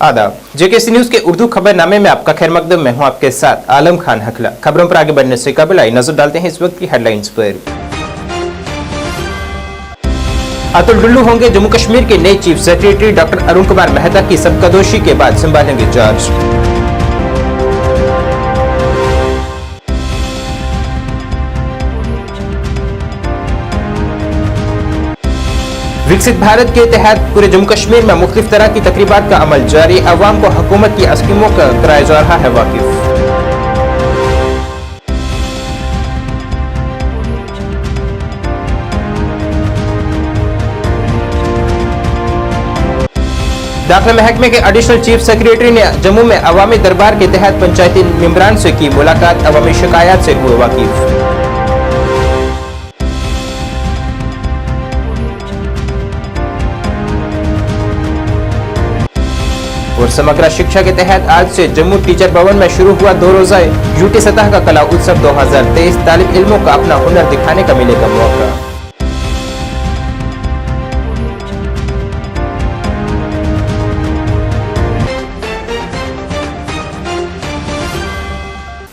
आदाब, JKC news के उर्दू खबरनामे में आपका खैर मकदम। मैं हूं आपके साथ आलम खान हकला। खबरों पर आगे बढ़ने से कबल आई नजर डालते हैं इस वक्त की हेडलाइंस पर। अतुल डुल्लू होंगे जम्मू कश्मीर के नए chief secretary. Doctor Arun Kumar Mehta की सबकदोशी के बाद संभालेंगे चार्ज। विकसित भारत के तहत पूरे जम्मू कश्मीर में मुख्तलिफ तरह की तकरीबात का अमल जारी। अवाम को हुकूमत की स्कीमों का कराया जा रहा है वाकिफ। दाखिला महकमे के एडिशनल चीफ सेक्रेटरी ने जम्मू में अवामी दरबार के तहत पंचायती मेंबरान से की मुलाकात। अवामी शिकायत से हुए वाकिफ। और समग्र शिक्षा के तहत आज से जम्मू टीचर भवन में शुरू हुआ 2 रोजा यूटी सतह का कला उत्सव 2023। तालिब इल्मों का अपना हुनर दिखाने का मिलेगा मौका।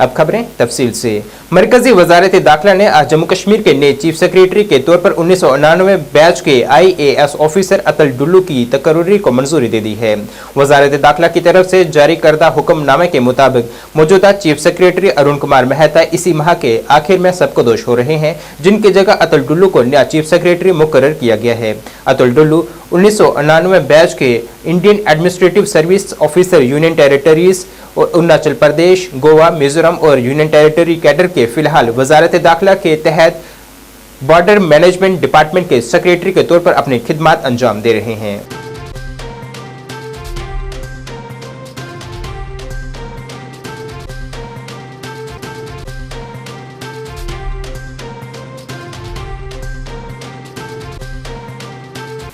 अब खबरें तफसील से। मरकजी वजारत दाखिला ने आज जम्मू कश्मीर के नए चीफ सेक्रेटरी के तौर पर 1999 बैच के IAS ऑफिसर अतुल डुल्लू की तकर्री को मंजूरी दे दी है। वजारत दाखिला की तरफ से जारी करदा हुक्मनामे के मुताबिक मौजूदा चीफ सेक्रेटरी अरुण कुमार मेहता इसी माह के आखिर में सबकदोश हो रहे हैं, जिनकी जगह अतुल डुल्लू को नया चीफ सेक्रेटरी मुकर्रर किया गया है। अतुल डुल्लू 1999 बैच के Indian administrative service officer union territories और अरुणाचल प्रदेश, गोवा, मिजोरम और यूनियन टेरिटरी कैडर के फिलहाल वजारत दाखिला के तहत बॉर्डर मैनेजमेंट डिपार्टमेंट के सेक्रेटरी के तौर पर अपनी खिदमत अंजाम दे रहे हैं।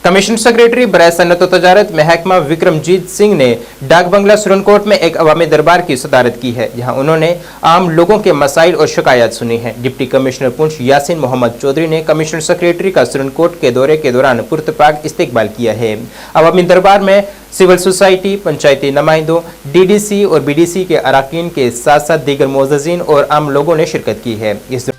कमिश्नर सेक्रेटरी बराए सन्नत व तजारत महकमा विक्रमजीत सिंह ने डाक बंगला सुरनकोट में एक अवामी दरबार की सदारत की है, जहां उन्होंने आम लोगों के मसाइल और शिकायत सुनी है। डिप्टी कमिश्नर पुंछ यासिन मोहम्मद चौधरी ने कमिश्नर सेक्रेटरी का सुरनकोट के दौरे के दौरान पुरतपाक इस्तकबाल किया है। अवामी दरबार में सिविल सोसाइटी, पंचायती नुमाइंदों, DDC और BDC के अरकान के साथ साथ दीगर मोअज़्ज़िज़ीन और आम लोगों ने शिरकत की है। इस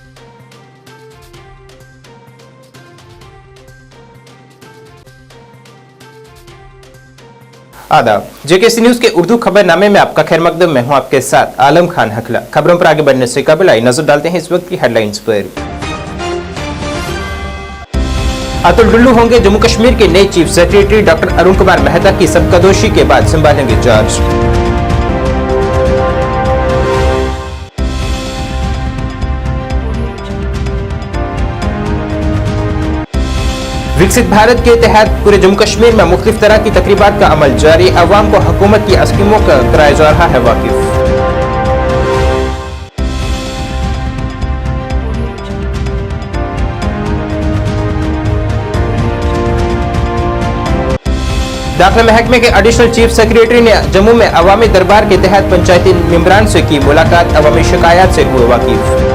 आदाब, जेकेसी न्यूज के उर्दू खबरनामे में आपका खैर मकदम। मैं हूं आपके साथ आलम खान हकला। खबरों पर आगे बढ़ने से कबल आई नजर डालते हैं इस वक्त की हेडलाइंस पर। अतुल डुल्लू होंगे जम्मू कश्मीर के नए chief secretary. Doctor Arun Kumar Mehta की सबकदोशी के बाद संभालेंगे चार्ज। विकसित भारत के तहत पूरे जम्मू कश्मीर में मुख्तलिफ तरह की तकरीबात का अमल जारी। अवाम को हुकूमत की स्कीमों का कराया जा रहा है वाकिफ। दाखिला महकमे के एडिशनल चीफ सेक्रेटरी ने जम्मू में अवामी दरबार के तहत पंचायती मेंबरान से की मुलाकात। अवामी शिकायत से हुए वाकिफ।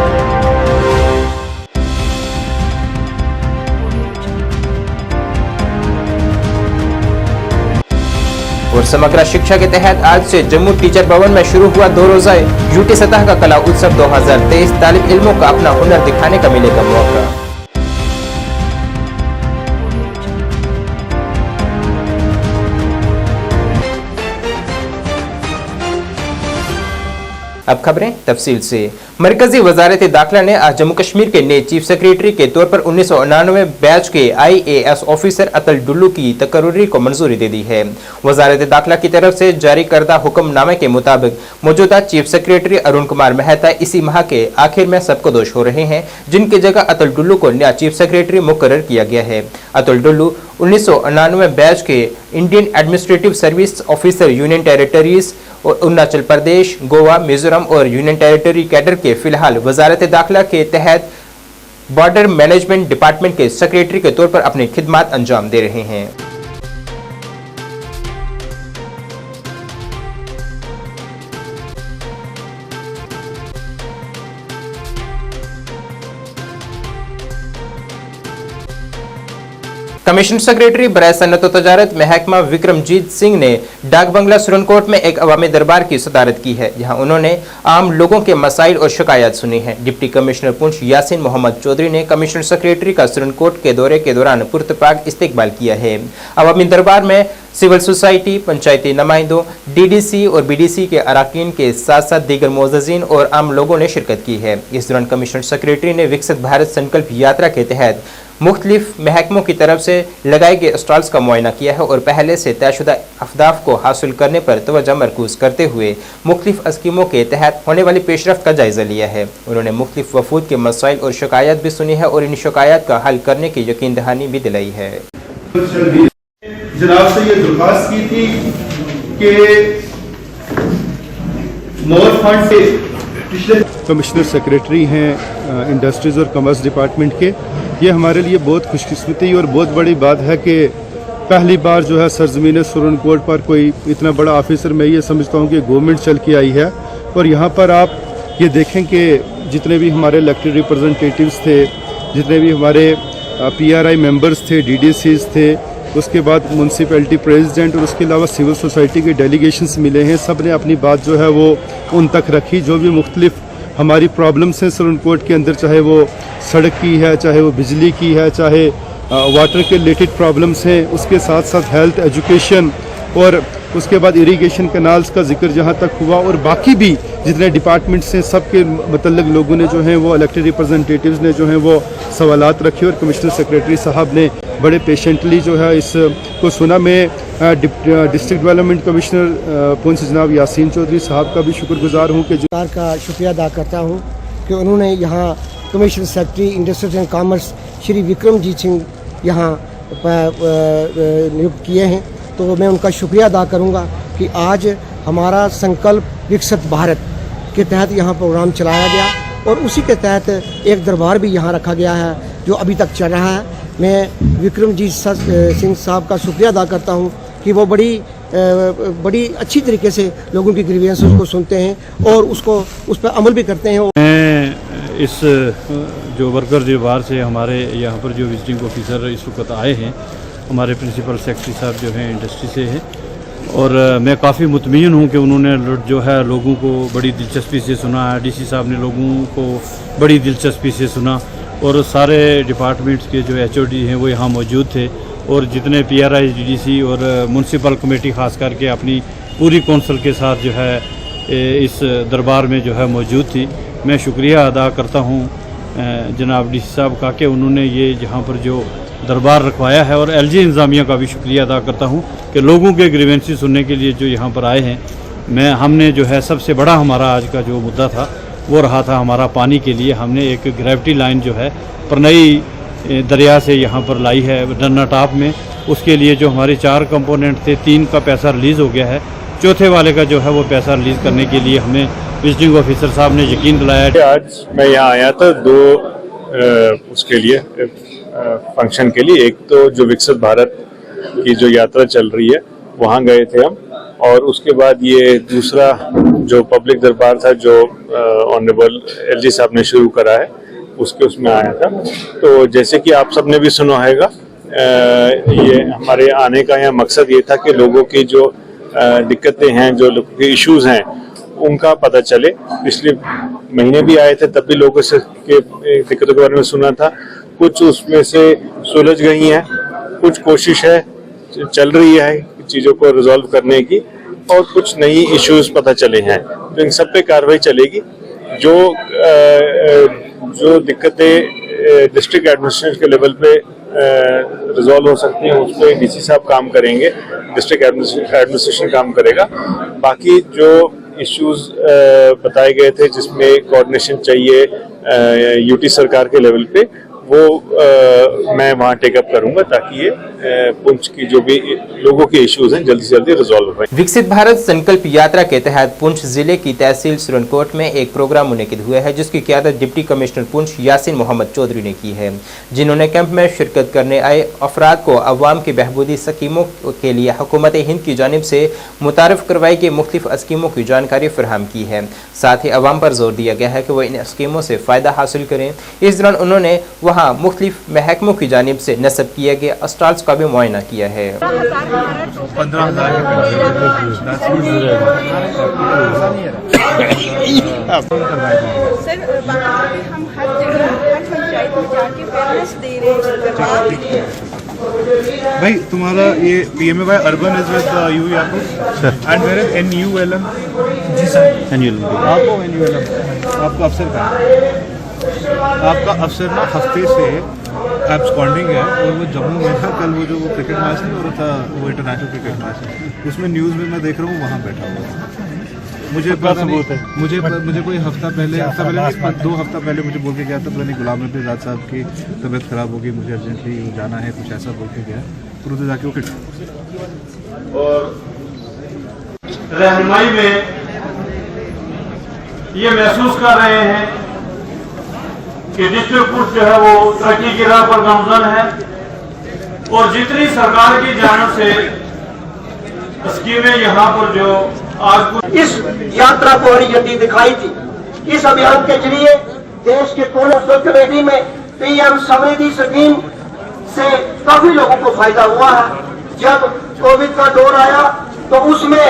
और समग्र शिक्षा के तहत आज से जम्मू टीचर भवन में शुरू हुआ 2 रोजा यूटी सतह का कला उत्सव 2023। तालिब इल्मों का अपना हुनर दिखाने का मिलेगा मौका। अब खबरें तफसील से। मरकजी वजारत दाखिला ने आज जम्मू कश्मीर के नए चीफ सेक्रेटरी के तौर पर 1999 बैच के IAS ऑफिसर अतुल डुल्लू की तकर्री को मंजूरी दे दी है। वजारत दाखिला की तरफ से जारी करदा हुक्मनामे के मुताबिक मौजूदा चीफ सेक्रेटरी अरुण कुमार मेहता इसी माह के आखिर में सबकदोश हो रहे हैं, जिनकी जगह अतुल डुल्लू को नया चीफ सेक्रेटरी मुकर्रर किया गया है। अतुल डुल्लू 1999 बैच के Indian administrative service officer union territories और अरुणाचल प्रदेश, गोवा, मिजोरम और यूनियन टेरिटरी कैडर के फिलहाल वजारत दाखिला के तहत बॉर्डर मैनेजमेंट डिपार्टमेंट के सेक्रेटरी के तौर पर अपनी खिदमत अंजाम दे रहे हैं। कमीशन सेक्रेटरी बराए सन्नत व तजारत महकमा विक्रमजीत सिंह ने डाक बंगला सुरनकोट में एक अवामी दरबार की सदारत की है, जहां उन्होंने आम लोगों के मसाइल और शिकायत सुनी है। डिप्टी कमिश्नर पुंछ यासीन मोहम्मद चौधरी ने कमिश्नर सेक्रेटरी का सुरनकोट के दौरे के दौरान पुरतपाक इस्तकबाल किया है। अवामी दरबार में सिविल सोसाइटी, पंचायती नुमाइंदों, डीडीसी और बीडीसी के अरकान के साथ साथ दीगर मोअज़्ज़िज़ीन और आम लोगों ने शिरकत की है। इस दौरान कमिश्नर सेक्रेटरी ने विकसित भारत संकल्प यात्रा के तहत मुख्तलिफ महकमों की तरफ से लगाए गए स्टॉल्स का मुआयना किया है और पहले से तयशुदा अहदाफ को हासिल करने पर तवज्जो मरकूज करते हुए मुख्तलिफ स्कीमों के तहत होने वाली पेशरफ्त का जायजा लिया है। उन्होंने मुख्तलिफ वफूद के मसाइल और शिकायत भी सुनी है और इन शिकायत का हल करने की यकीन दहानी भी दिलाई है। जनाब से ये दरख्वास्त की थी कि मोर फंड से पिछले कमिश्नर सेक्रेटरी हैं इंडस्ट्रीज़ और कॉमर्स डिपार्टमेंट के। ये हमारे लिए बहुत खुशकिस्मती और बहुत बड़ी बात है कि पहली बार जो है सरजमीन सुरनकोट पर कोई इतना बड़ा ऑफिसर, मैं ये समझता हूँ कि गवर्नमेंट चल के आई है। और यहाँ पर आप ये देखें कि जितने भी हमारे इलेक्टेड रिप्रेजेंटेटिव्स थे, जितने भी हमारे PRI मेंबर्स थे, DDCs थे, उसके बाद म्यूनसिपैलिटी प्रेसिडेंट और उसके अलावा सिविल सोसाइटी के डेलीगेशंस मिले हैं। सब ने अपनी बात जो है वो उन तक रखी। जो भी मुख्तलिफ हमारी प्रॉब्लम्स हैं सुरनकोट के अंदर, चाहे वो सड़क की है, चाहे वो बिजली की है, चाहे वाटर के रिलेटेड प्रॉब्लम्स हैं, उसके साथ साथ हेल्थ, एजुकेशन और उसके बाद इरिगेशन कैनाल्स का जिक्र जहाँ तक हुआ और बाकी भी जितने डिपार्टमेंट्स हैं सबके मतलब लोगों ने जो हैं वो इलेक्टेड रिप्रेजेंटेटिव्स ने जो हैं वो सवालात रखे और कमिश्नर सेक्रेटरी साहब ने बड़े पेशेंटली जो है इसको सुना। मैं डिस्ट्रिक्ट डेवलपमेंट कमिश्नर पुंछ जनाब यासीन चौधरी साहब का भी शुक्रगुजार हूँ कि सरकार का शुक्रिया अदा करता हूँ कि उन्होंने यहाँ commissioner secretary industries and commerce Shri Vikramjit Singh यहाँ नियुक्त किए हैं। तो मैं उनका शुक्रिया अदा करूँगा कि आज हमारा संकल्प विकसित भारत के तहत यहाँ प्रोग्राम चलाया गया और उसी के तहत एक दरबार भी यहाँ रखा गया है जो अभी तक चल रहा है। मैं विक्रमजीत सिंह साहब का शुक्रिया अदा करता हूँ कि वो बड़ी अच्छी तरीके से लोगों की ग्रीवेंसेस को सुनते हैं और उस पर अमल भी करते हैं। मैं इस जो वर्कर दरबार से हमारे यहाँ पर जो विजिटिंग ऑफिसर इस वक्त आए हैं, हमारे प्रिंसिपल सेक्रेटरी साहब जो हैं इंडस्ट्री से हैं और मैं काफ़ी मुतमईन हूँ कि उन्होंने जो है लोगों को बड़ी दिलचस्पी से सुना है। DC साहब ने लोगों को बड़ी दिलचस्पी से सुना और सारे डिपार्टमेंट्स के जो HOD हैं वो यहाँ मौजूद थे और जितने PRI, DDC और म्यूनसिपल कमेटी ख़ास करके अपनी पूरी कौंसिल के साथ जो है इस दरबार में जो है मौजूद थी। मैं शुक्रिया अदा करता हूँ जनाब DC साहब का कि उन्होंने ये जहाँ पर जो दरबार रखवाया है और LG इंतज़ामिया का भी शुक्रिया अदा करता हूँ कि लोगों के ग्रीवेंसी सुनने के लिए जो यहाँ पर आए हैं। हमने जो है सबसे बड़ा हमारा आज का जो मुद्दा था वो रहा था हमारा पानी के लिए। हमने एक ग्रेविटी लाइन जो है परनई दरिया से यहाँ पर लाई है डन्ना टॉप में। उसके लिए जो हमारे 4 कंपोनेंट थे, 3 का पैसा रिलीज़ हो गया है, चौथे वाले का जो है वो पैसा रिलीज़ करने के लिए हमें विजिटिंग ऑफिसर साहब ने यकीन दिलाया। आज मैं यहाँ आया था 2 उसके लिए फंक्शन के लिए। एक तो जो विकसित भारत की जो यात्रा चल रही है वहाँ गए थे हम, और उसके बाद ये दूसरा जो पब्लिक दरबार था जो ऑनरेबल LG साहब ने शुरू करा है उसमें आया था। तो जैसे कि आप सबने भी सुना होगा, ये हमारे आने का यहाँ मकसद ये था कि लोगों की जो दिक्कतें हैं, जो लोगों के इश्यूज हैं उनका पता चले। पिछले महीने भी आए थे, तब भी लोगों से दिक्कतों के बारे में सुना था। कुछ उसमें से सुलझ गई हैं, कुछ कोशिश है चल रही है चीज़ों को रिजॉल्व करने की, और कुछ नई इश्यूज पता चले हैं। तो इन सब पे कार्रवाई चलेगी। जो दिक्कतें डिस्ट्रिक्ट एडमिनिस्ट्रेशन के लेवल पे रिजॉल्व हो सकती हैं उस पर DC साहब काम करेंगे, डिस्ट्रिक्ट एडमिनिस्ट्रेशन काम करेगा। बाकी जो इश्यूज बताए गए थे जिसमें कोऑर्डिनेशन चाहिए UT सरकार के लेवल पे, वो मैं वहाँ टेकअप करूंगा ताकि ये पुंछ की जो भी लोगों के इश्यूज हैं जल्दी से जल्दी रिजॉल्व हो। विकसित भारत संकल्प यात्रा के तहत पुंछ जिले की तहसील सुरनकोट में एक प्रोग्राम मुनक़िद हुआ है जिसकी क़ियादत डिप्टी कमिश्नर पुंछ यासीन मोहम्मद चौधरी ने की है, जिन्होंने कैंप में शिरकत करने आए अफराद को अवाम की बहबूदी स्कीमों के लिए हुकूमत हिंद की जानिब से मुतारफ़ करवाई गई मुख्तलिफ स्कीमों की जानकारी फराहम की है। साथ ही अवाम पर जोर दिया गया है कि वह इन स्कीमों से फ़ायदा हासिल करें। इस दौरान उन्होंने वहाँ वहाँ मुख्तलिफ महकमों की जानिब से नस्ब किया गया स्टॉल्स का भी मुआयना किया है। 15,000 सर बाकायदा हम हर जगह हर पंचायत में जाके अवेयरनेस दे रहे हैं दरबार के लिए। भाई तुम्हारा ये PMAY urban is with you Yakub and where is NULM? जी सर NULM आपको NULM आपका अफसर का आपका अफसर ना हफ्ते से एब्सकॉन्डिंग है और वो जम्मू में था। कल वो जो वो क्रिकेट मैच नहीं हो रहा था, वो इंटरनेशनल क्रिकेट मैच है, उसमें न्यूज़ में मैं देख रहा हूँ वहाँ बैठा हुआ है। मुझे पता नहीं, मुझे कोई हफ्ता पहले नहीं 2 हफ्ता पहले मुझे बोल के गया था, पता नहीं गुलाम नबी आज़ाद साहब की तबीयत ख़राब होगी, मुझे अर्जेंटली जाना है, कुछ ऐसा बोल के गया, फिर उधर जाके वो और रहनुमाई में ये महसूस कर रहे हैं कि डिस्ट्रिक्ट पुलिस जो है वो तरक्की की राह पर गामजन है और जितनी सरकार की जानिब से स्कीमें यहाँ पर जो आज इस यात्रा को हरी झंडी दिखाई थी। इस अभियान के जरिए देश के कोने कमेटी में PM समृद्धि स्कीम से काफी लोगों को फायदा हुआ है। जब कोविड का दौर आया तो उसमें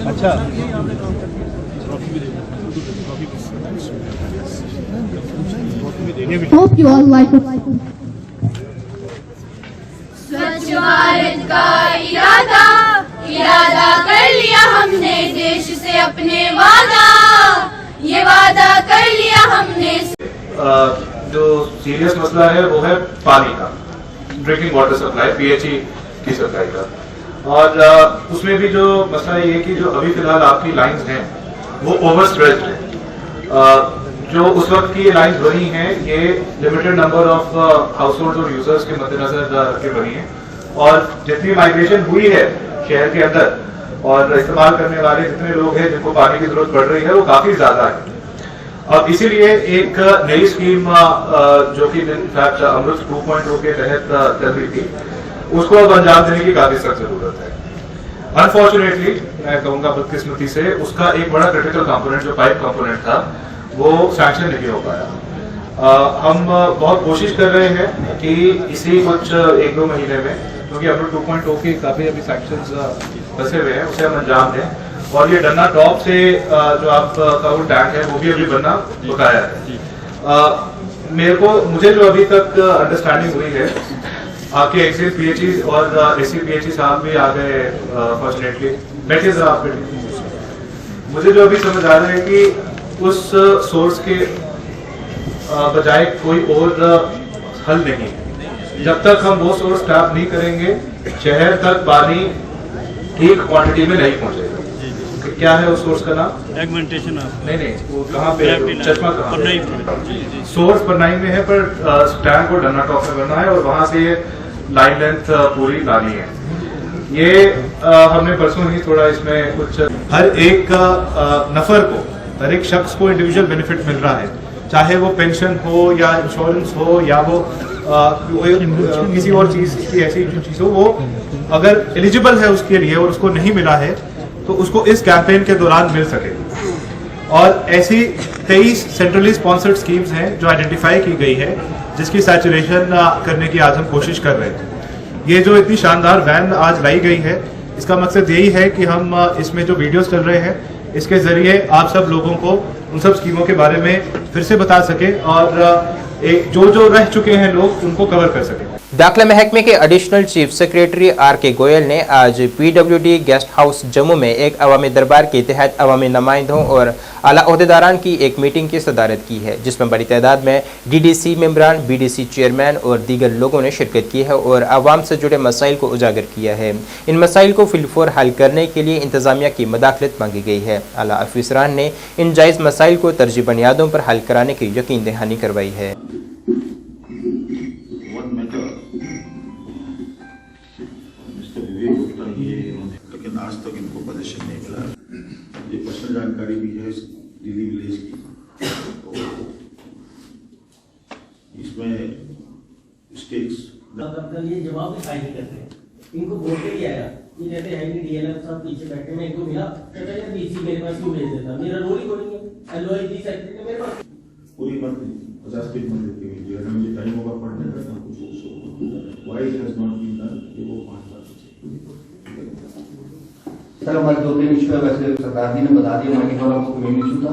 अच्छा Hope you all like it. स्वच्छ भारत का इरादा कर लिया हमने, देश से अपने ये वादा कर लिया हमने। जो सीरियस मसला है वो है पानी का, ड्रिंकिंग वाटर सप्लाई, PHE की सप्लाई का। और उसमें भी जो मसला ये है कि जो अभी फिलहाल आपकी लाइंस हैं वो ओवर स्ट्रेच्ड है। जो उस वक्त की लाइंस बनी हैं ये limited number of house hold और यूजर्स के मद्देनजर के बनी है और जितनी माइग्रेशन हुई है शहर के अंदर और इस्तेमाल करने वाले जितने लोग हैं जिनको पानी की जरूरत पड़ रही है वो काफी ज्यादा है। अब इसीलिए एक नई स्कीम जो कि इनफैक्ट अमृत 2.0 के तहत चल रही थी उसको अब अंजाम देने की काफी सख्त जरूरत है। अनफॉर्चुनेटली मैं कहूँगा बदकिस्मती से उसका एक बड़ा क्रिटिकल कंपोनेंट जो पाइप कंपोनेंट था वो सैंक्शन नहीं हो पाया। हम बहुत कोशिश कर रहे हैं कि इसी कुछ 1-2 महीने में, क्योंकि अमृत 2.0 के काफी अभी सैंक्शंस फंसे हुए हैं, उसे हम अंजाम दें और ये डन्ना टॉप से जो आपका वो टैंक है वो भी अभी बनना बकाया है। मुझे जो अभी तक अंडरस्टैंडिंग हुई है, आपके एक्सेस PHE और SC PHE साहब भी आ गए फॉर्चुनेटली, बैठिए जरा आप। मुझे जो अभी समझ आ रहा है कि उस सोर्स के बजाय कोई और हल नहीं है। जब तक हम वो सोर्स टैप नहीं करेंगे शहर तक पानी ठीक क्वांटिटी में नहीं पहुंचेगा। क्या है उस सोर्स का नाम? एगमेंटेशन। नहीं वो कहाँ पे? चश्मा कहाँ? सोर्स परनाई में है, पर टैंक को डन्ना टॉप में बनना है और वहां से ये लाइन लेंथ पूरी लानी है। ये हमने परसों ही थोड़ा इसमें कुछ हर एक नफर को, हर एक शख्स को इंडिविजुअल बेनिफिट मिल रहा है, चाहे वो पेंशन हो या इंश्योरेंस हो या वो किसी और चीज की ऐसी चीज हो, वो अगर एलिजिबल है उसके लिए और उसको नहीं मिला है तो उसको इस कैंपेन के दौरान मिल सके। और ऐसी 23 सेंट्रली स्पॉन्सर्ड स्कीम्स हैं जो आइडेंटिफाई की गई है, जिसकी सैचुरेशन करने की आज हम कोशिश कर रहे हैं। ये जो इतनी शानदार वैन आज लाई गई है, इसका मकसद यही है कि हम इसमें जो वीडियोस चल रहे हैं इसके जरिए आप सब लोगों को उन सब स्कीमों के बारे में फिर से बता सके और जो रह चुके हैं लोग उनको कवर कर सके। दाखिला महकमे के additional chief secretary RK Goyal ने आज PWD गेस्ट हाउस जम्मू में एक अवामी दरबार के तहत अवामी नुमाइंदों और आला ओहदेदारान की एक मीटिंग की सदारत की है, जिसमें बड़ी तादाद में DDC मेंबरान, BDC चेयरमैन और दीगर लोगों ने शिरकत की है और आवाम से जुड़े मसाइल को उजागर किया है। इन मसाइल को फिलफौर हल करने के लिए इंतजामिया की मदाखलत मांगी गई है। आला अफसरान ने इन जायज़ मसाइल को तरजीह बुनियादों पर हल कराने की यकीन दहानी करवाई है। लेकिन आज तक इनको पोजीशन नहीं मिला। ये पर्सनल जानकारी भी है दिल्ली विलेज की, तो इसमें स्टेक्स ये जवाब भी फाइल करते हैं, इनको वोट भी आएगा। ये कहते हैं कि डीएलएफ साहब पीछे बैठे हैं, इनको मिला कहते हैं बीसी मेरे पास क्यों भेज देता, मेरा रोल ही कोई नहीं है, एलओआई दी सेक्रेटरी मेरे पास पूरी मंथ 50 पेज मंथ लिख के भेजिए, अगर मुझे टाइम होगा पढ़ने का ना कुछ why it has not been done, ये वो 5 बार सर हमारे 2-3 इशू है, वैसे सरकार जी ने बता दिया, हमारी और हमको मेन इशू था।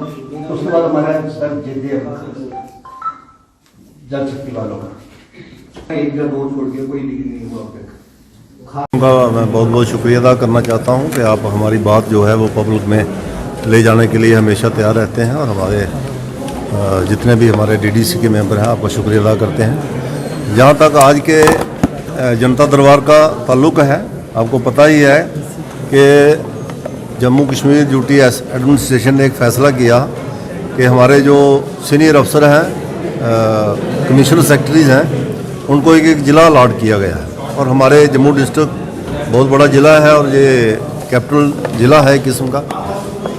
उसके बाद हमारा सर जिद्दे जल शक्ति वालों का एक जगह बोर्ड छोड़ के कोई डिग्री नहीं हुआ अब तक। उनका मैं बहुत बहुत शुक्रिया अदा करना चाहता हूं कि आप हमारी बात जो है वो पब्लिक में ले जाने के लिए हमेशा तैयार रहते हैं, और हमारे जितने भी हमारे डीडीसी के मेंबर हैं आपका शुक्रिया अदा करते हैं। जहां तक आज के जनता दरबार का ताल्लुक है, आपको पता ही है कि जम्मू कश्मीर ड्यूटी एडमिनिस्ट्रेशन ने एक फ़ैसला किया कि हमारे जो सीनियर अफसर हैं, कमिश्नर सेक्रेटरीज़ हैं, उनको एक एक ज़िला अलॉट किया गया है। और हमारे जम्मू डिस्ट्रिक्ट बहुत बड़ा ज़िला है और ये कैपिटल ज़िला है एक किस्म का,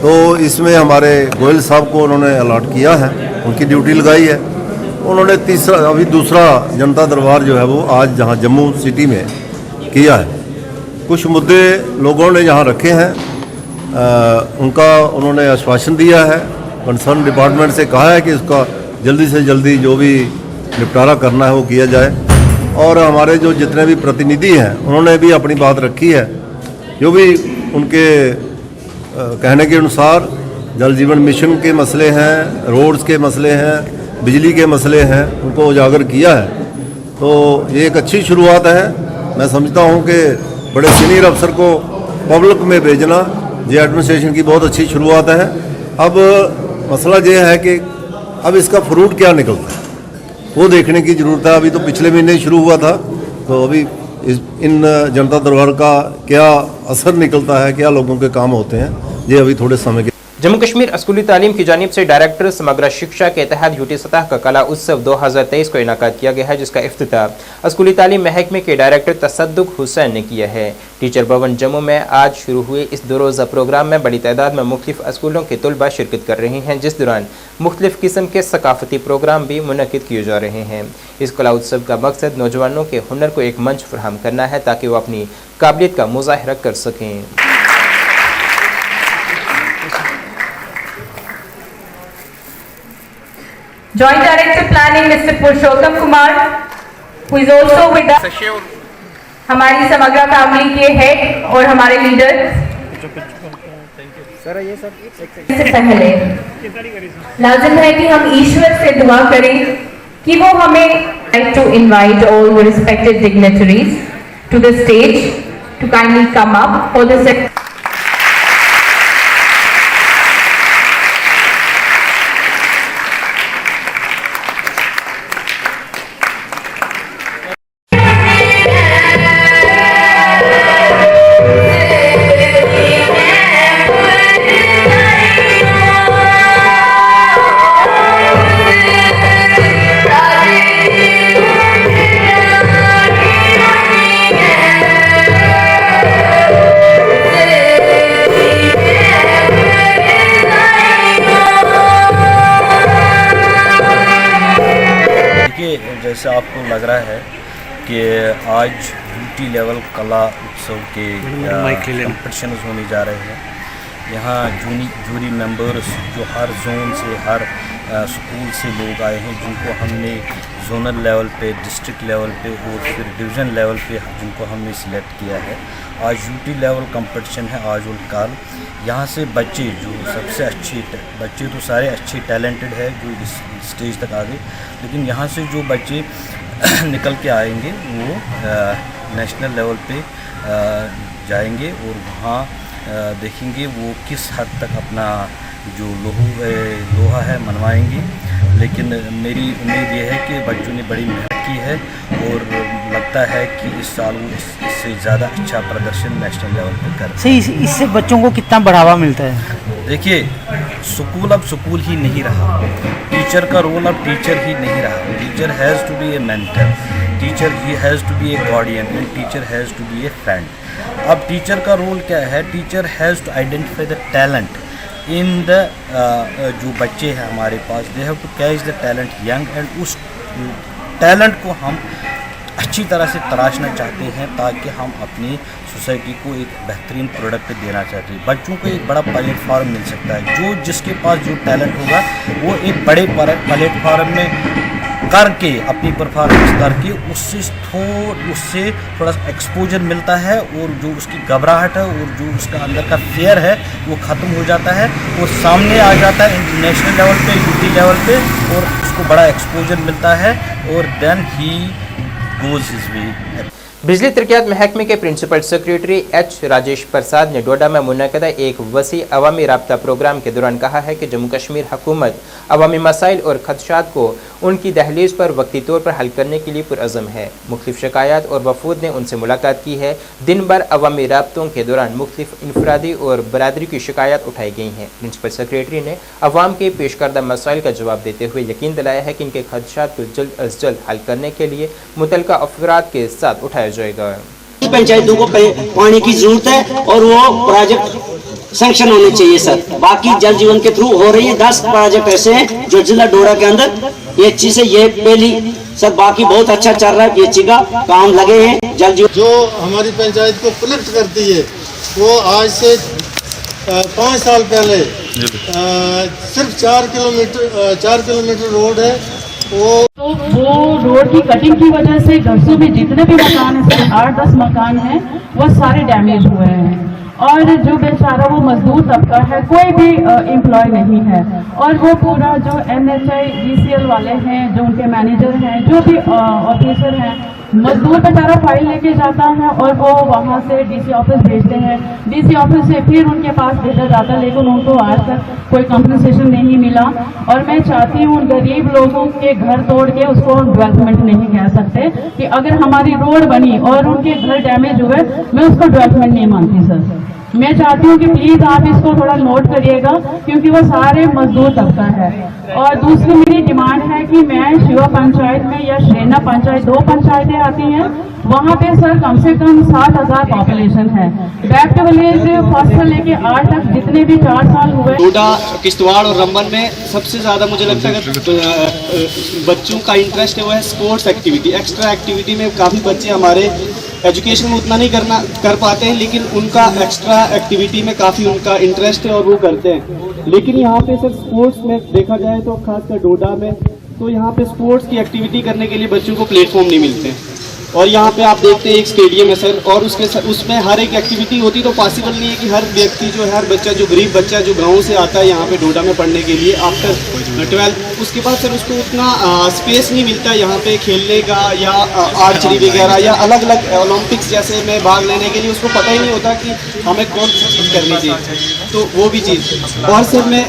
तो इसमें हमारे गोयल साहब को उन्होंने अलॉट किया है, उनकी ड्यूटी लगाई है। उन्होंने अभी दूसरा जनता दरबार जो है वो आज जहाँ जम्मू सिटी में किया है। कुछ मुद्दे लोगों ने यहाँ रखे हैं, उनका उन्होंने आश्वासन दिया है, कंसर्न डिपार्टमेंट से कहा है कि इसका जल्दी से जल्दी जो भी निपटारा करना है वो किया जाए। और हमारे जो जितने भी प्रतिनिधि हैं उन्होंने भी अपनी बात रखी है, जो भी उनके कहने के अनुसार जल जीवन मिशन के मसले हैं, रोड्स के मसले हैं, बिजली के मसले हैं, उनको उजागर किया है। तो ये एक अच्छी शुरुआत है। मैं समझता हूँ कि बड़े सीनियर अफसर को पब्लिक में भेजना ये एडमिनिस्ट्रेशन की बहुत अच्छी शुरुआत है। अब मसला ये है कि अब इसका फ्रूट क्या निकलता है वो देखने की ज़रूरत है। अभी तो पिछले महीने शुरू हुआ था, तो अभी इन जनता दरबार का क्या असर निकलता है, क्या लोगों के काम होते हैं, ये अभी थोड़े समय के। जम्मू कश्मीर स्कूली तालीम की जानिब से डायरेक्टर समग्र शिक्षा के तहत यूटी सतह का कला उत्सव 2023 को इनाकाद किया गया है, जिसका इफ्तिताह स्कूली तालीम महकमे के डायरेक्टर तसद्दुक हुसैन ने किया है। टीचर भवन जम्मू में आज शुरू हुए इस 2 रोज़ा प्रोग्राम में बड़ी तादाद में मुख्तलिफ स्कूलों के तलबा शिरकत कर रहे हैं, जिस दौरान मुख्तलिफ किस्म के सकाफती प्रोग्राम भी मुनक्किद किए जा रहे हैं। इस कला उत्सव का मकसद नौजवानों के हुनर को एक मंच फराहम करना है ताकि वो अपनी काबिलियत का मुजाहिरा कर सकें। Joint Director Planning Mr. Purushottam Kumar, who is also with us. हमारी समग्र फैमिली के हेड और हमारे लीडर। इससे पहले लाजिम है कि हम ईश्वर से दुआ करें कि वो हमें to invite all the respected dignitaries to the stage to kindly come up for the जैसे आपको लग रहा है कि आज यूटी लेवल कला उत्सव के कॉम्पिटिशन होने जा रहे हैं। यहाँ जूरी मेंबर्स जो हर जोन से, हर स्कूल से लोग आए हैं, जिनको हमने जोनल लेवल पे, डिस्ट्रिक्ट लेवल पे और फिर डिवीज़न लेवल पे जिनको हमने सिलेक्ट किया है। आज यूटी लेवल कंपटीशन है आज और कल। यहाँ से बच्चे जो सबसे अच्छे बच्चे तो सारे अच्छे टैलेंटेड है जो इस स्टेज तक आ गए, लेकिन यहाँ से जो बच्चे निकल के आएंगे वो नेशनल लेवल पे जाएंगे और वहाँ देखेंगे वो किस हद तक अपना जो लोहा है मनवाएंगे। लेकिन मेरी उम्मीद ये है कि बच्चों ने बड़ी मेहनत की है और लगता है कि इस साल वो इससे ज़्यादा अच्छा प्रदर्शन नेशनल लेवल पर कर। सही, इससे बच्चों को कितना बढ़ावा मिलता है? देखिए, स्कूल अब स्कूल ही नहीं रहा, टीचर का रोल अब टीचर ही नहीं रहा। Teacher has to be a mentor, teacher ही has to be a guardian and teacher has to be a friend. अब टीचर का रोल क्या है? Teacher has to identify the talent in the जो बच्चे हैं हमारे पास, they have to catch the talent young and उस टैलेंट को हम अच्छी तरह से तराशना चाहते हैं ताकि हम अपनी सोसाइटी को एक बेहतरीन प्रोडक्ट देना चाहते हैं। बच्चों को एक बड़ा प्लेटफॉर्म मिल सकता है, जो जिसके पास जो टैलेंट होगा वो एक बड़े प्लेटफॉर्म में करके अपनी परफॉर्मेंस करके उससे थोड़ा सा एक्सपोजर मिलता है और जो उसकी घबराहट है और जो उसका अंदर का फेयर है वो ख़त्म हो जाता है और सामने आ जाता है इंटरनेशनल लेवल पे, यूटी लेवल पे, और उसको बड़ा एक्सपोजर मिलता है और then he goes his way. बिजली तरक्यात महकमे के principal secretary H Rajesh Prasad ने डोडा में मुनक़दा एक वसी अवामी राब्ता प्रोग्राम के दौरान कहा है कि जम्मू कश्मीर हुकूमत अवामी मसाइल और खदशात को उनकी दहलीज पर वक्ती तौर पर हल करने के लिए पुरअज़म है। मुख्तलिफ शिकायत और वफूद ने उनसे मुलाकात की है। दिन भर अवामी राब्तों के दौरान मुख्तलिफ इनफरादी और बरादरी की शिकायत उठाई गई हैं। प्रिंसिपल सेक्रेटरी ने अवाम के पेश करदा मसाइल का जवाब देते हुए यकीन दिलाया है कि इनके खदशात को जल्द अज जल्द हल करने के लिए मुतल्लिका अफराद के साथ उठाया जाएगा। पंचायतों को पानी की जरूरत है और वो प्रोजेक्ट सैंक्शन होने चाहिए सर। बाकी जल जीवन के थ्रू हो रही है, 10 प्रोजेक्ट ऐसे हैं जो जिला डोडा के अंदर ये चीज है, ये पहली सर। बाकी बहुत अच्छा चल रहा है, ये चीज का काम लगे हैं। जल जीवन जो हमारी पंचायत को कलेक्ट करती है वो आज से 5 साल पहले सिर्फ 4 किलोमीटर रोड है। वो रोड की कटिंग की वजह से घरों में जितने भी मकान हैं, 8-10 मकान हैं, वो सारे डैमेज हुए हैं। और जो बेचारा वो मजदूर तबका है, कोई भी एम्प्लॉय नहीं है। और वो पूरा जो NHI GCL वाले हैं, जो उनके मैनेजर हैं, जो भी ऑफिसर हैं, मजदूर बेचारा फाइल लेके जाता है और वो वहाँ से DC ऑफिस भेजते हैं। DC ऑफिस से फिर उनके पास भेजा जाता है, लेकिन उनको आज तक कोई कंपनसेशन नहीं मिला। और मैं चाहती हूँ गरीब लोगों के घर तोड़ के उसको डेवलपमेंट नहीं कह सकते कि अगर हमारी रोड बनी और उनके घर डैमेज हुए, मैं उसको डेवलपमेंट नहीं मानती सर। मैं चाहती हूँ कि प्लीज आप इसको थोड़ा नोट करिएगा, क्योंकि वो सारे मजदूर तबका है। और दूसरी मेरी डिमांड है कि मैं शिवा पंचायत में या शरेना पंचायत, 2 पंचायतें आती हैं, वहाँ पे सर कम से कम 7,000 पॉपुलेशन है। बैक टू विलेज फर्स्ट से लेके 8 तक जितने भी 4 साल हुए। डोडा, किश्तवाड़ और रंबन में सबसे ज़्यादा मुझे लगता है कि बच्चों का इंटरेस्ट है वो है स्पोर्ट्स एक्टिविटी। एक्स्ट्रा एक्टिविटी में काफ़ी बच्चे हमारे एजुकेशन में उतना नहीं कर पाते हैं, लेकिन उनका एक्स्ट्रा एक्टिविटी में काफ़ी उनका इंटरेस्ट है और वो करते हैं। लेकिन यहाँ पे सर स्पोर्ट्स में देखा जाए तो खासकर डोडा में तो यहाँ पे स्पोर्ट्स की एक्टिविटी करने के लिए बच्चों को प्लेटफॉर्म नहीं मिलते हैं। और यहाँ पे आप देखते हैं एक स्टेडियम है सर, और उसमें हर एक एक्टिविटी होती तो पॉसिबल नहीं है कि हर व्यक्ति जो है, हर बच्चा जो गरीब बच्चा जो गाँव से आता है यहाँ पे डोडा में पढ़ने के लिए आफ्टर 12 उसके बाद सर उसको उतना स्पेस नहीं मिलता यहाँ पे खेलने का या आर्चरी वगैरह या अलग अलग ओलंपिक्स जैसे में भाग लेने के लिए उसको पता ही नहीं होता कि हमें कौन सी चीज़ करनी चाहिए, तो वो भी चीज़। और सर मैं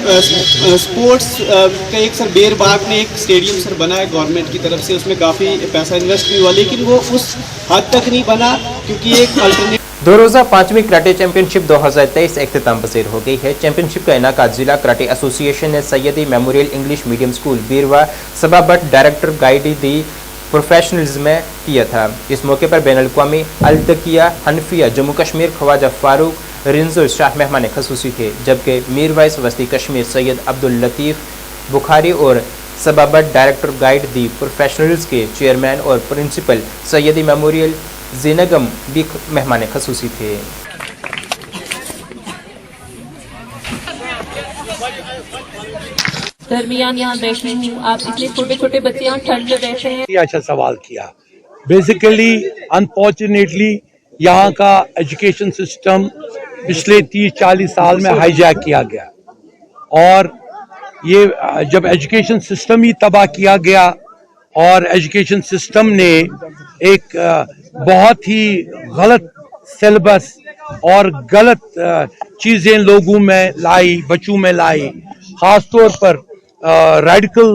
स्पोर्ट्स का एक सर बेरबाग में एक स्टेडियम सर बना है गवर्नमेंट की तरफ से, उसमें काफ़ी पैसा इन्वेस्ट भी हुआ, लेकिन वो उस हद तक नहीं बना क्योंकि एक अल्टरनेट। 2 रोज़ा 5वीं कराटे चैंपियनशिप 2023 अख्तिताम पसीर हो गई है। चैंपियनशिप का इनाकाद जिला कराटे एसोसिएशन ने सैयदी मेमोरियल इंग्लिश मीडियम स्कूल बीरवा सबाबट डायरेक्टर गाइड दी प्रोफेशनल्स में किया था। इस मौके पर बैनुल अक़वामी अल-तकिया हनफिया जम्मू कश्मीर ख्वाजा फारूक रिंजो शाह मेहमान खसूसी थे, जबकि मीर वाइस वस्ती कश्मीर सैयद अब्दुल लतीफ़ बुखारी और सबाबट डायरेक्टर गाइड दी प्रोफेशनल्स के चेयरमैन और प्रिंसिपल सैयदी मेमोरियल ज़ीनगम भी मेहमान खसूसी थे। दरमियान यहाँ बैठी हूँ, आप इतने छोटे छोटे बच्चे यहाँ ठंड में बैठे हैं। अच्छा सवाल किया। बेसिकली अनफॉर्चुनेटली यहाँ का एजुकेशन सिस्टम पिछले 30-40 साल में हाईजैक किया गया, और ये जब एजुकेशन सिस्टम ही तबाह किया गया और एजुकेशन सिस्टम ने एक बहुत ही गलत सिलेबस और गलत चीज़ें लोगों में लाई, बच्चों में लाई, ख़ास तौर पर रेडिकल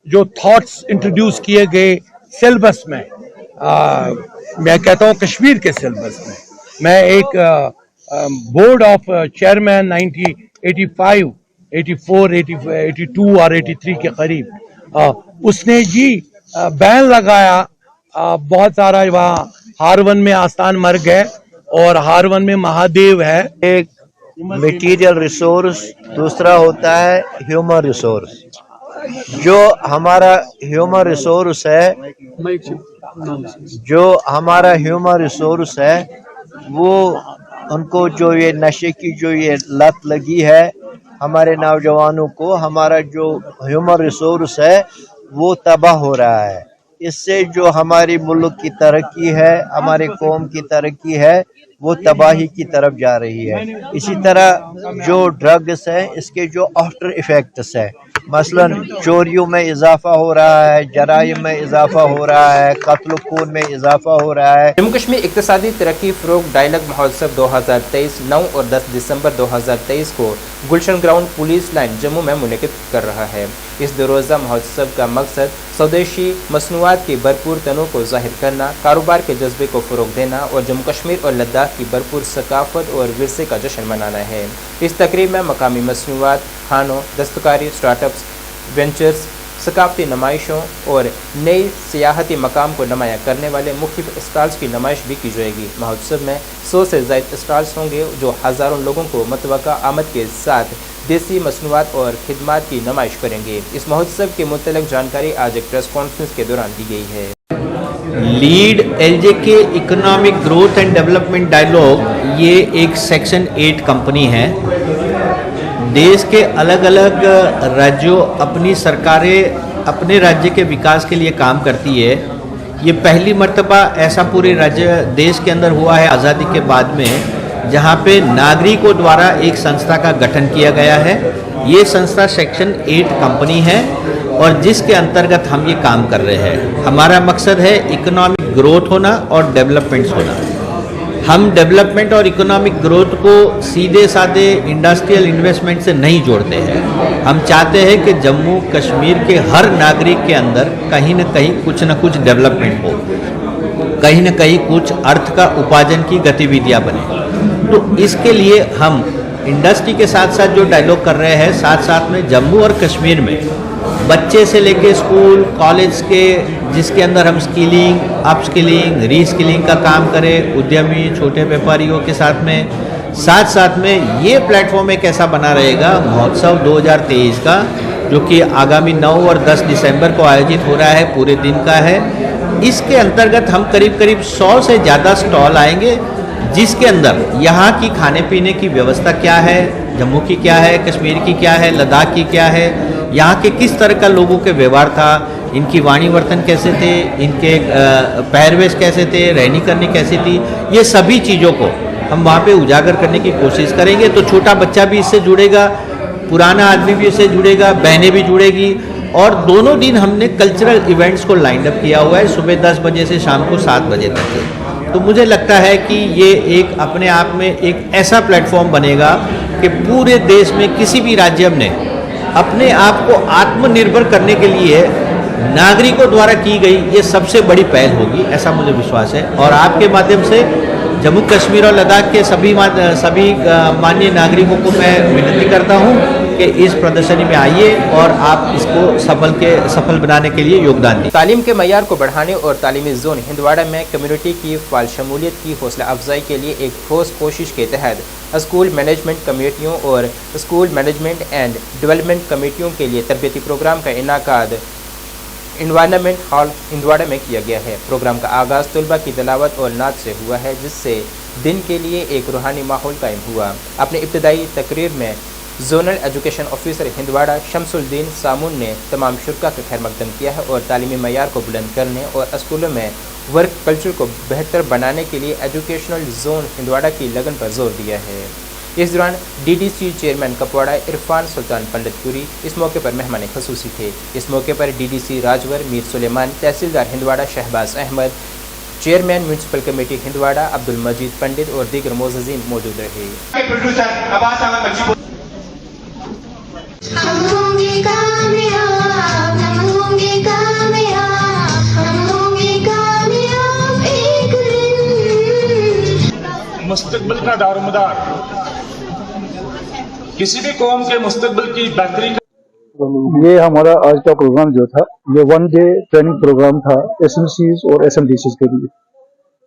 जो थॉट्स इंट्रोड्यूस किए गए सिलेबस में। मैं कहता हूँ कश्मीर के सिलेबस में। मैं एक बोर्ड ऑफ चेयरमैन 1985, 84, 82 और 83 के करीब उसने जी बैन लगाया। बहुत सारा वहाँ हारवन में आस्थान मर गए और हारवन में महादेव है। एक मटेरियल रिसोर्स, दूसरा होता है ह्यूमन रिसोर्स। जो हमारा ह्यूमन रिसोर्स है, वो उनको जो ये नशे की जो ये लत लगी है, हमारे नौजवानों को हमारा जो ह्यूमन रिसोर्स है वो तबाह हो रहा है। इससे जो हमारी मुल्क की तरक्की है, हमारे कौम की तरक्की है, वो तबाही की तरफ जा रही है। इसी तरह जो ड्रग्स है, इसके जो आफ्टर इफेक्ट्स है, मसलन चोरियों में इजाफा हो रहा है, जराइम में इजाफा हो रहा है, कत्ल खून में इजाफा हो रहा है। जम्मू कश्मीर इक्तिसादी तरक्की फ़रोग़ डायलॉग महोत्सव 2023 9 और 10 दिसंबर 2023 को गुलशन ग्राउंड पुलिस लाइन जम्मू में मुनक़िद कर रहा है। इस दो रोज़ा महोत्सव का मकसद स्वदेशी मसनूआत की भरपूर तनों को ज़ाहिर करना, कारोबार के जज्बे को फ़रोग़ देना और जम्मू कश्मीर और लद्दाख की भरपूर सकाफ़त और विरसे का जश्न मनाना है। इस तकरीब में मकामी मसनूआत, खानों, दस्तकारी, स्टार्टअप्स, वेंचर्स, सकाफ़ती नुमाइशों और नई सियाहती मकाम को नुमाया करने वाले मुख्तलिफ स्टॉल्स की नुमाइश भी की जाएगी। महोत्सव में 100 से ज़ायद स्टॉल्स होंगे जो हज़ारों लोगों को मतवक़ा आमद के साथ देसी मसनूआत और खिदमात की नुमाइश करेंगे। इस महोत्सव के मुतल्लिक़ जानकारी आज एक प्रेस कॉन्फ्रेंस के दौरान दी गई है। Lead LJK economic growth and development dialogue ये एक सेक्शन 8 कंपनी है। देश के अलग अलग राज्यों अपनी सरकारें अपने राज्य के विकास के लिए काम करती है। ये पहली मर्तबा ऐसा पूरे राज्य देश के अंदर हुआ है आज़ादी के बाद में, जहाँ पे नागरिकों द्वारा एक संस्था का गठन किया गया है। ये संस्था सेक्शन 8 कंपनी है और जिसके अंतर्गत हम ये काम कर रहे हैं। हमारा मकसद है इकोनॉमिक ग्रोथ होना और डेवलपमेंट्स होना। हम डेवलपमेंट और इकोनॉमिक ग्रोथ को सीधे साधे इंडस्ट्रियल इन्वेस्टमेंट से नहीं जोड़ते हैं। हम चाहते हैं कि जम्मू कश्मीर के हर नागरिक के अंदर कहीं न कहीं कुछ न कुछ डेवलपमेंट हो, कहीं न कहीं कुछ अर्थ का उपार्जन की गतिविधियां बने। तो इसके लिए हम इंडस्ट्री के साथ साथ जो डायलॉग कर रहे हैं, साथ साथ में जम्मू और कश्मीर में बच्चे से लेके स्कूल कॉलेज के, जिसके अंदर हम स्किलिंग, अपस्किलिंग, रीस्किलिंग का काम करें, उद्यमी छोटे व्यापारियों के साथ साथ में ये प्लेटफॉर्म एक ऐसा बना रहेगा महोत्सव 2023 का, जो कि आगामी 9 और 10 दिसंबर को आयोजित हो रहा है, पूरे दिन का है। इसके अंतर्गत हम करीब 100 से ज़्यादा स्टॉल आएंगे, जिसके अंदर यहाँ की खाने पीने की व्यवस्था क्या है, जम्मू की क्या है, कश्मीर की क्या है, लद्दाख की क्या है, यहाँ के किस तरह का लोगों के व्यवहार था, इनकी वाणी वर्तन कैसे थे, इनके पहरवेश कैसे थे, रहनी करनी कैसी थी, ये सभी चीज़ों को हम वहाँ पे उजागर करने की कोशिश करेंगे। तो छोटा बच्चा भी इससे जुड़ेगा, पुराना आदमी भी इससे जुड़ेगा, बहनें भी जुड़ेगी। और दोनों दिन हमने कल्चरल इवेंट्स को लाइन अप किया हुआ है, सुबह 10 बजे से शाम को 7 बजे तक। तो मुझे लगता है कि ये एक अपने आप में एक ऐसा प्लेटफॉर्म बनेगा कि पूरे देश में किसी भी राज्य ने अपने आप को आत्मनिर्भर करने के लिए नागरिकों द्वारा की गई ये सबसे बड़ी पहल होगी, ऐसा मुझे विश्वास है। और आपके माध्यम से जम्मू कश्मीर और लद्दाख के सभी माननीय नागरिकों को मैं विनती करता हूं कि इस प्रदर्शनी में आइए और आप इसको सफल बनाने के लिए योगदान दें। तालीम के मयार को बढ़ाने और तालीमी जोन हिंदवाड़ा में कम्युनिटी की फाल शमूलियत की हौसला अफजाई के लिए एक ठोस कोशिश के तहत स्कूल मैनेजमेंट कमेटियों और स्कूल मैनेजमेंट एंड डेवलपमेंट कमेटियों के लिए तरबियती प्रोग्राम का इनाकाद इन्वायरमेंट हॉल हिंदवाड़ा में किया गया है। प्रोग्राम का आगाज़ तलबा की तिलावत और नात से हुआ है, जिससे दिन के लिए एक रूहानी माहौल कायम हुआ। अपने इब्तदाई तकरीर में जोनल एजुकेशन ऑफिसर हिंदवाड़ा शमसुद्दीन सामून ने तमाम शुरा का खैर मकदम किया है और तालीमी मयार को बुलंद करने और स्कूलों में वर्क कल्चर को बेहतर बनाने के लिए एजुकेशनल जोन हिंदवाड़ा की लगन पर जोर दिया है। इस दौरान डीडीसी चेयरमैन कपवाड़ा इरफान सुल्तान पंडितपुरी इस मौके पर मेहमान खसूसी थे। इस मौके पर DDC Rajwar Mir Suleman, tehsildar Handwara Shahbaz Ahmad, chairman municipal committee Handwara Abdul Majid Pandit और दीगर मोअज़्ज़िज़ीन मौजूद रहे। मुस्तकबिल का दारोमदार किसी भी कौम के मुस्तकबिल की बेहतरी का ये हमारा आज का प्रोग्राम जो था, ये 1 डे ट्रेनिंग प्रोग्राम था एसएमसीज और एसएमडीसीज के लिए,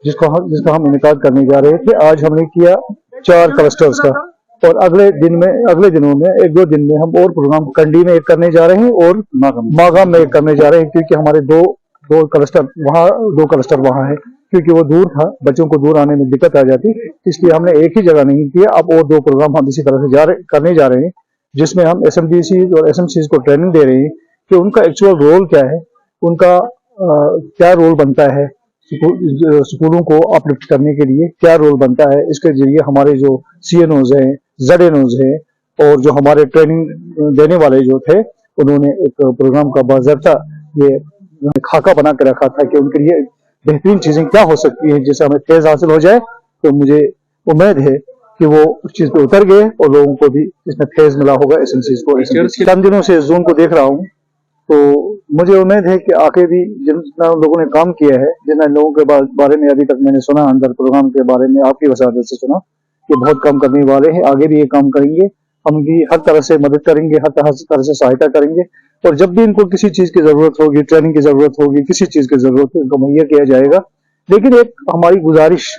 जिसका हम इनेकाद करने जा रहे थे। आज हमने किया 4 क्लस्टर्स का, और अगले दिनों में 1-2 दिन में हम और प्रोग्राम कंडी में एक करने जा रहे हैं और मागाम में एक करने जा रहे हैं, क्योंकि हमारे दो क्लस्टर वहाँ है, क्योंकि वो दूर था, बच्चों को दूर आने में दिक्कत आ जाती, इसलिए हमने एक ही जगह नहीं किया। अब और 2 प्रोग्राम हम इसी तरह से करने जा रहे हैं, जिसमें हम SMDC और SMCs को ट्रेनिंग दे रहे हैं कि उनका एक्चुअल रोल क्या है, उनका क्या रोल बनता है, स्कूलों को अपलिफ्ट करने के लिए क्या रोल बनता है। इसके जरिए हमारे जो CNOs हैं, ZNOs हैं और जो हमारे ट्रेनिंग देने वाले जो थे, उन्होंने एक प्रोग्राम का बाज़ाब्ता ये खाका बना के रखा था कि उनके लिए बेहतरीन चीजें क्या हो सकती है जिससे हमें फेज हासिल हो जाए। तो मुझे उम्मीद है कि वो उस चीज पे उतर गए और लोगों को भी इसमें फेज मिला होगा। SMCs को कम दिनों से जून को देख रहा हूँ, तो मुझे उम्मीद है कि आगे भी जितना लोगों ने काम किया है, जिन लोगों के बारे में अभी तक मैंने सुना, अंदर प्रोग्राम के बारे में आपकी वसादत से सुना कि बहुत काम करने वाले हैं, आगे भी ये काम करेंगे। हम भी हर तरह से मदद करेंगे, हर तरह से सहायता करेंगे और जब भी इनको किसी चीज की जरूरत होगी, ट्रेनिंग की जरूरत होगी, किसी चीज की जरूरत है, इनको मुहैया किया जाएगा। लेकिन एक हमारी गुजारिश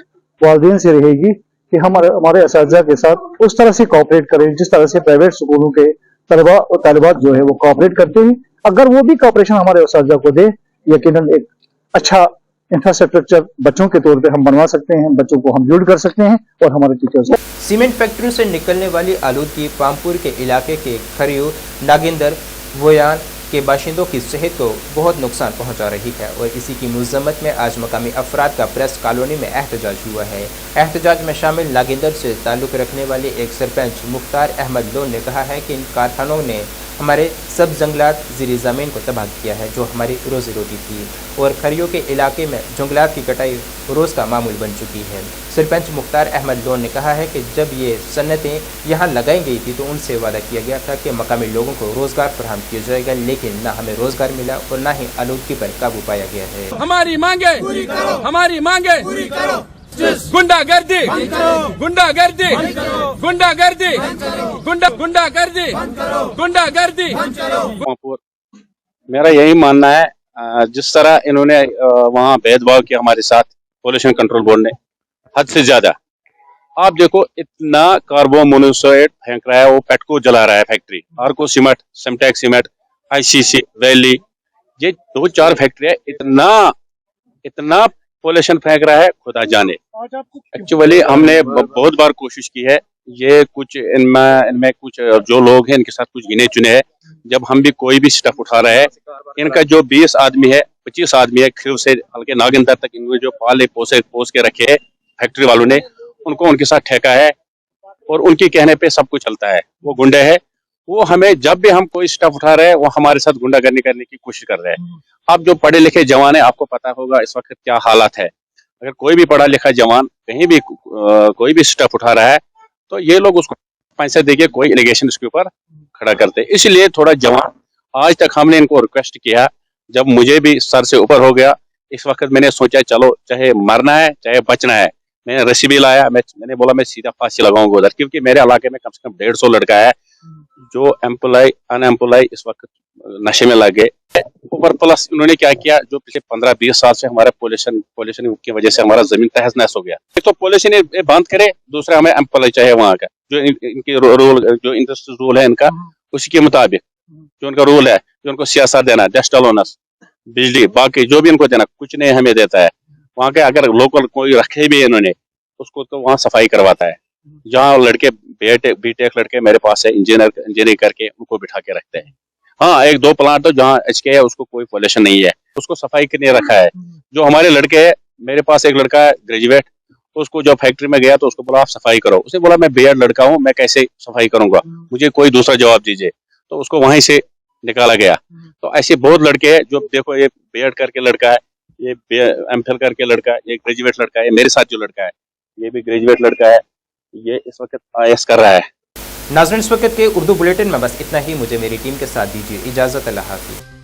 वालिदैन से रहेगी कि हमारे असातिज़ा के साथ उस तरह से कोऑपरेट करें जिस तरह से प्राइवेट स्कूलों के तलबा और तालिबात जो है वो कोऑपरेट करते हैं। अगर वो भी कोऑपरेशन हमारे असातिज़ा को दे, यकीनन एक अच्छा इंफ्रास्ट्रक्चर बच्चों के तौर पे हम बनवा सकते हैं, बच्चों को हम बिल्ड कर सकते हैं और हमारे टीचर्स। सीमेंट फैक्ट्री से निकलने वाली आलूदगी पामपुर के इलाके के खरियो, नागिंदर, वोयान के बाशिंदों की सेहत को बहुत नुकसान पहुंचा रही है और इसी की मुज़म्मत में आज मकामी अफराद का प्रेस कॉलोनी में एहतजाज हुआ है। एहतजाज में शामिल नागिंदर से ताल्लुक़ रखने वाले एक सरपंच मुख्तार अहमद लोन ने कहा है कि इन कारखानों ने हमारे सब जंगलात ज़ीरी ज़मीन को तबाह किया है जो हमारी रोज़ी रोटी थी और खरियों के इलाके में जंगलात की कटाई रोज़ का मामूल बन चुकी है। सरपंच मुख्तार अहमद लोन ने कहा है कि जब ये सन्नतें यहाँ लगाई गई थी तो उनसे वादा किया गया था कि मकामी लोगों को रोज़गार फराहम किया जाएगा, लेकिन ना हमें रोज़गार मिला और ना ही आलूदगी पर काबू पाया गया है। हमारी मांगे गुंडागर्दी, गुंडागर्दी, गुंडागर्दी, गुंडागर्दी, गुंडागर्दी। मेरा यही मानना है, जिस तरह इन्होंने वहाँ भेदभाव किया हमारे साथ पोल्यूशन कंट्रोल बोर्ड ने, हद से ज्यादा। आप देखो इतना कार्बन मोनोऑक्साइड फेंक रहा है, वो पेटको जला रहा है factory, Arco cement, Semtech cement, ICC valley, ये 2-4 फैक्ट्री है, इतना पोल्यूशन फेंक रहा है, खुदा जाने। एक्चुअली हमने बहुत बार कोशिश की है, ये कुछ इनमें कुछ जो लोग हैं इनके साथ कुछ गिने चुने हैं। जब हम भी कोई भी स्टेप उठा रहे हैं, इनका जो 20 आदमी है, 25 आदमी है, खिर से हल्के नागिंदर तक इनको जो पाले पोस के रखे है फैक्ट्री वालों ने, उनको उनके साथ ठेका है और उनके कहने पे सब कुछ चलता है। वो गुंडे है, वो हमें जब भी हम कोई स्टेप उठा रहे हैं वो हमारे साथ गुंडागर्दी करने की कोशिश कर रहे हैं। आप जो पढ़े लिखे जवान है, आपको पता होगा इस वक्त क्या हालात है। अगर कोई भी पढ़ा लिखा जवान कहीं भी कोई भी स्टेप उठा रहा है तो ये लोग उसको पैसे देके कोई एलिगेशन उसके ऊपर खड़ा करते हैं। इसलिए थोड़ा जवान, आज तक हमने इनको रिक्वेस्ट किया, जब मुझे भी सर से ऊपर हो गया, इस वक्त मैंने सोचा चलो चाहे मरना है चाहे बचना है। मैंने रस्सी भी लाया, मैंने बोला मैं सीधा फांसी लगाऊंगा उधर, क्योंकि मेरे इलाके में कम से कम 150 लड़का है जो एम्प्लॉय अनएम्प्लॉय इस वक्त नशे में लगे। ऊपर प्लस उन्होंने क्या किया, जो पिछले 15-20 साल से हमारे पोल्यूशन की वजह से हमारा जमीन तहस नहस हो गया। तो पोल्यूशन ये बंद करे, दूसरा हमें एम्प्लॉय चाहिए वहाँ का, जो इनके रूल, जो इंडस्ट्री रूल है इनका, उसी के मुताबिक जो उनका रूल है, जो उनको सियासत देना, डस्ट अलाउंस, बिजली, बाकी जो भी इनको देना, कुछ नहीं हमें देता है। वहाँ के अगर लोकल कोई रखे भी इन्होंने, उसको तो वहाँ सफाई करवाता है। जहाँ लड़के बीटेक लड़के मेरे पास है, इंजीनियरिंग करके उनको बिठा के रखते हैं। हाँ, 1-2 प्लांट तो जहाँ HK है उसको कोई पोल्यूशन नहीं है, उसको सफाई के लिए रखा है। जो हमारे लड़के है, मेरे पास एक लड़का है ग्रेजुएट, तो उसको जब फैक्ट्री में गया तो उसको बोला आप सफाई करो, उसने बोला मैं बीएड लड़का हूँ, मैं कैसे सफाई करूंगा, मुझे कोई दूसरा जवाब दीजिए। तो उसको वहीं से निकाला गया। तो ऐसे बहुत लड़के हैं, जो देखो ये बीएड करके लड़का है, ये MPhil करके लड़का है, ये ग्रेजुएट लड़का है, मेरे साथ जो लड़का है ये भी ग्रेजुएट लड़का है, ये इस वक्त IAS कर रहा है। नाज़रीन, इस वक्त के उर्दू बुलेटिन में बस इतना ही। मुझे मेरी टीम के साथ दीजिए इजाज़त। अल्लाह हाफ़िज़।